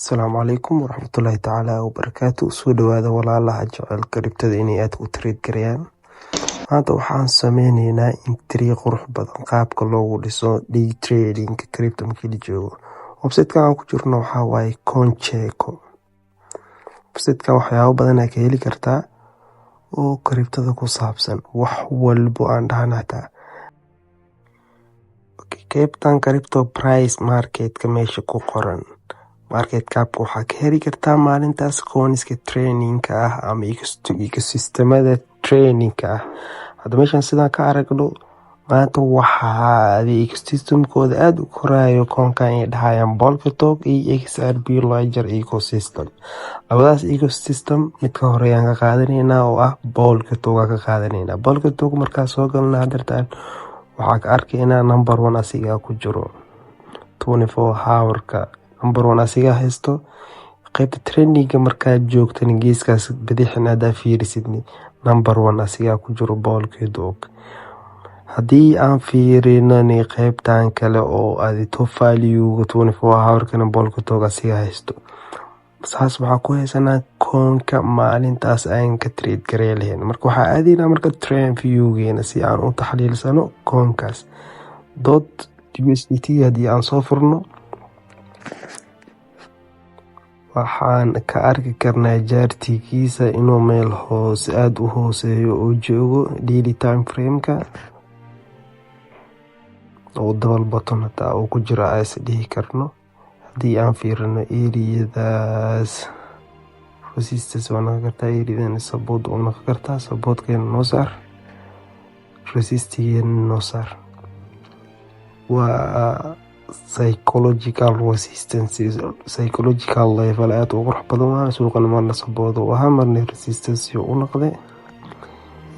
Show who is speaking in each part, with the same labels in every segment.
Speaker 1: Asalaamu calaykum waraxmatullaahi tacaala wabarakaatu. Soo dhawaada walaalaha jecel kriptada inay aad u trade gareeyaan. Maanta waxaan sameyneynaa intri qurux badan qaabka loogu dhiso day trading kripto markii la joogo. Website-ka aan ku jirno waxaa waaye Coincheck. Website-ka waxyaabo badan aad ka heli kartaa oo kriptada ku saabsan wax walbo aan dhahnata. Qaybtan crypto price market-ka meesha ku qoran. Market cap waxaa ka heli kartaa maalintaas coinska training-ka ah ama ecosystemada training-ka ah. Hadda meeshan sidaan ka aragno maanta waxaa ecosystemkooda aad u koraayo coinkan ay dhahayaan Polkadot iyo XRP Ledger ecosystem. Labadaas ecosystem midka hore ayaan ka qaadanaynaa oo ah Polkadot ka qaadanaynaa. Polkadot markaa soo galnaa hadartaan waxaa ka arkaynaa number 1 asiga ku jiro 24 hour-ka number 1 asiga haysto. Qaybta training-ga markaa joogtan geeskaas bidixna hadaa fiirisidni number 1 asiga ku jiro Polkadot. Haddii aan fiirinani qaybtan kale oo top value 24 hour-kana Polkadot asiga haysto. Saas waxaa ku haysanaa coinka maalintaas aan ka trade garey lahayn. Marka waxaa aadaynaa marka trend view-geena si aan u taxliilsano coinkaas. USDT haddii aan soo furno waxaan ka arki karnaa jaartigiisa inuu meel hoose aad u hooseeyo oo joogo daily time frame-ka oo double button hataa oo ku jira ayse dhihi karno. Haddii aan fiirino eriyadaas resistance waa naga kartaa, eriyadan support waa naga kartaa, supportkeena noo saar, resistigeena noo saar. Waa psychological resistance, psychological level aad u qurux badan waa suuqana marna support u ahaa marna resistance u noqday.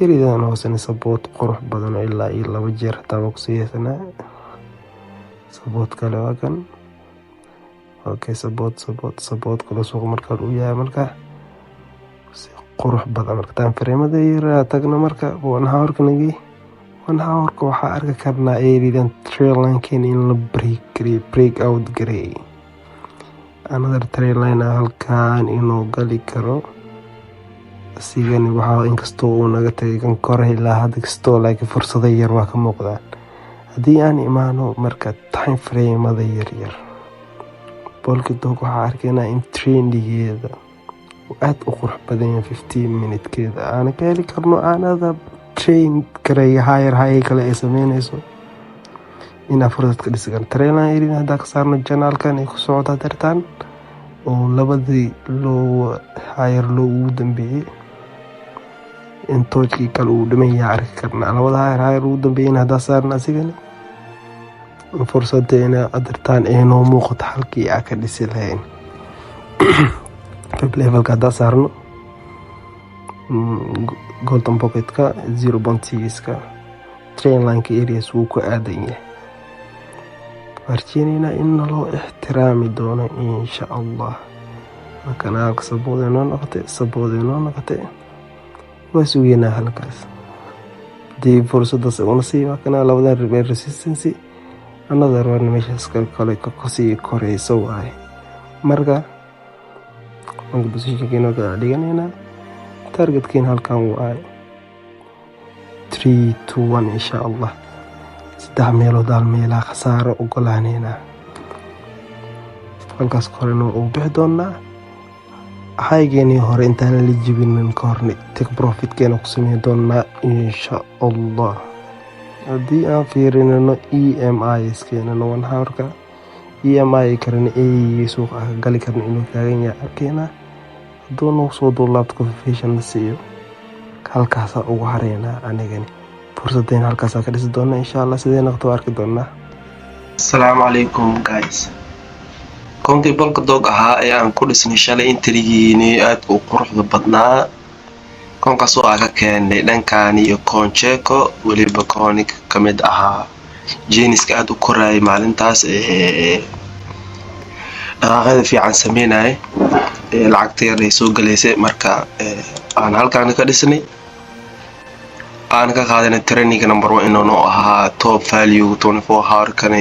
Speaker 1: Eriyadan hoosena support qurux badan oo ilaa iyo 2 jeer hataa waa ku siiyaysanaa. Support kale waa kan. Okay, support kale suuq markaa u yahay markaa si qurux badan marka time frame-ada yara tagna marka 1 hour-ka nagi 1 hour-ka waxaa arki karnaa eriyadan trend line-keen in la break out gareey. Another trend line halkaan inuu gali karo asigani waxaa inkastoo uu naga tagay kan kore ilaa hadda kastoo laakiin fursado yar waa ka muuqdaan. Haddii aan imaano marka time frame-ada yar Polkadot waxaa arkaynaa in trendigeeda aad u qurux badan yahay 15 minute-keeda aan ka heli karno aanada trend gareeya higher kale ay sameynayso in fursad ka dhisi karno. Trend line eridan hadaa ka saarno janaalkan ay ku socdaa dartaan oo labadii loo higher loo ugu dambeeyay in toojkii kale uu dhiman yahay arki karnaa. Labada higher ugu dambeeyay hadaa saarno asigani fursadeena adartaan ay noo muuqato halkii aan ka dhisi lahayn. Top level-ka hadaa saarno golden pocket-ka 0.6-ka trend line-ka areas wuu ku aadan yahay. Warjeenina in loo ixtiraami doono insha Allah. Kanaalka support inoo noqotay waa sugeynaa halkaas. Haddii fursadaas una siiba kana labadan resistance another one meeshaas kale ka sii koreyso waaye. Marka position-keena ka dhiganayna target-keena halkaan waaye 3 to 1 insha Allah. 3 meelood hal meelaha khasaaro ogolaanayna. Halkaas korena u bixi doonaa. Haygeeni hore intaan la jibinin ka horna take profit-keena ku sameyn doonaa insha Allah. Haddii aan fiirinano EMI-skeena 1 hour-ka EMI karana ay suuqa gali karna inuu taagan yahay arkaynaa. Hadduu noo soo duulaabto confirmation la siiyo halkaas ugu hareynaa anigani fursadeen halkaas ka dhisi doonaa insha Allah sidee noqdo arki doonaa. Assalaamu calaykum guys. Coinka Polkadot ahaa ayaan ku dhisnay shalay intrigiini aad u quruxda badnaa. Coinkaas oo ka keenay dhankaan iyo Coincheck waliba coinka kamid ahaa geeniska aad u koraay maalintaas dhaqaaqada fiican sameynay lacagta yar ay soo galeysay marka aan halkaan ka dhisnay aan ka qaadanay training number 1 inuu ahaa top value 24 hour-kana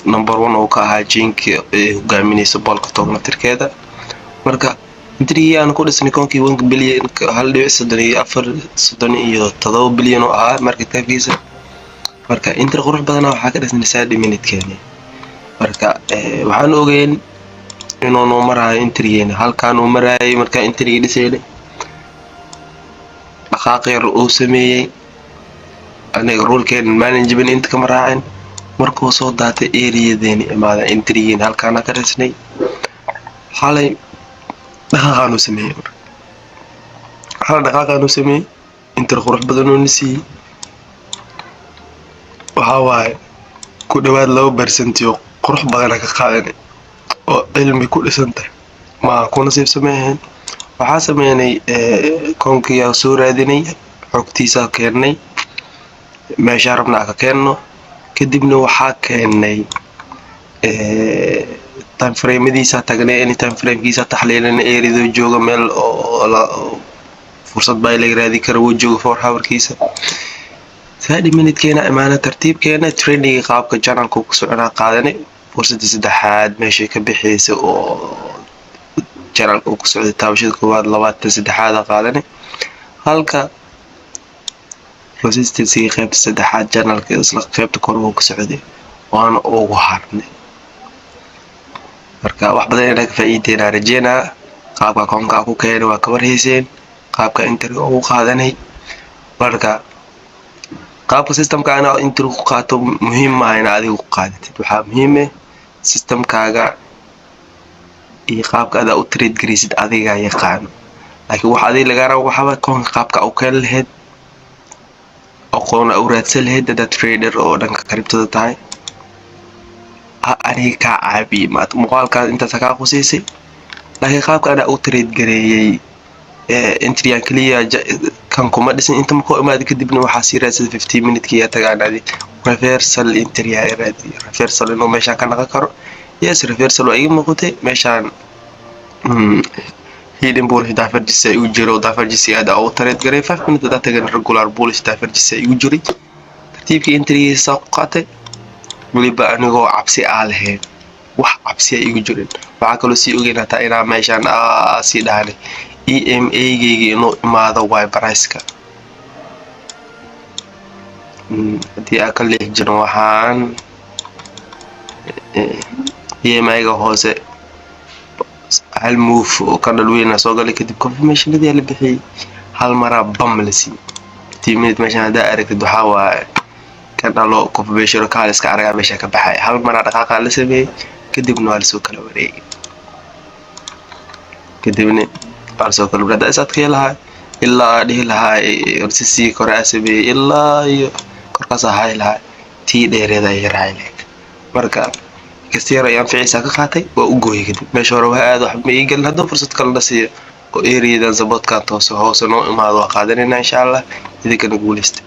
Speaker 2: number 1 oo ka ahaa jiinka hogaaminaysa boolka toogna tirkeeda marka intrigii aan ku dhisnay koonkii 1 bilyan 1.34 bilyan oo ahaa market capkiisa marka inter qurux badan waxa ka dhisnay 30 minute keeni marka waxaan ogeyn inuu noo marayo intrigeena halkaan uu marayo marka intrigii dhisayay dhaqaaq yar uu sameeyay aniga rulkeen management inta ka maraacin markuu soo daatay areadeeni imaada intrigeen halkaan ka dhisnay xalay dhaqaaqaanu sameeyay inter qurux badan oo nisi waxa waaye ku dhawaad 2% oo qurux badan ka qaadanay oo cilmi ku dhisantay ma ku nasiib sameeyeen waxa sameeynay koonkii soo raadinay xogtiisa keenay meesha rabna ka keenno kadibna waxa keenay time frame-diisa tagnay in time frame-kiisa taxliilin eerido jooga meel oo fursad bay la raadi karo oo jooga 4 hour-kiisa 30 minute keena amaana tartiibkeena training qaabka channel-ku ku socona qaadanay fursadda saddexaad meesha ka bixiyay oo channel-ku ku socday taabashada koowaad 23aad qaadanay halka resistance qaybta saddexaad channel-ka isla qaybta kor uu ku socday waan ugu harnay marka wax badan inaad ka faa'iideena rajayna qaabka koonka ku keenay waa ka warhayseen qaabka interview ugu qaadanay marka qaabka systemka ana interview ku qaato muhiim ma aha adigu ku qaadatid waxa muhiim ah systemkaaga iyo qaabka aad u trade gareysid adiga yaqaan laakiin waxa adiga laga rabo waxa koonka qaabka uu keen lahayd aqoon u raadsan lahayd dad trader oo dhanka crypto tahay aniga ka caabi ma muuqaalka inta ka quseysay laakiin qaabka aad u trade gareeyay entry kaliya kan kuma dhisin inta ma ko imaad kadibna waxa si raadsan 15 minute kiya tagaanadi reversal entry raadi reversal inuu meesha ka naqa karo yes reversal ay muuqatay meeshaan hidden bullish divergence ay u jiro divergence aad u trade gareey 5 minute dad tagan regular bullish divergence ay u jiray tartiibkii entry-giisa qaatay waliba anigoo cabsi lahayn wax cabsi ay igu jireen waxa kale si ogeynata inaa meeshaan si dhaanay EMA-geyga inuu imaado way price-ka hadii aan ka leexjino waxaan EMA-ga hoose hal move oo ka dhalweyna soo galay kadib confirmation-adii la bixiyay hal mara bam la siiyay 10 minute meeshaan hada aragtid waxa waaye kadalo confirmation ka iska araga meesha ka baxay hal mara dhaqaaqa la sameeyay kadibna waa la soo kala wareegay kadibna soo kala wareegay isaadkii lahaa ilaa dhihi lahaa RCC kora sameeyay ilaa iyo korkaas ahay lahaa tii dheereeda ay raacay marka kastiir ayaan ficiisa ka qaatay oo u gooyay kadib meesha hore waxa aad wax ma iigal hadda fursad kale la siiyo oo area-dan support ka toos hoos noo imaado qaadanayna insha Allah idinka guuleystay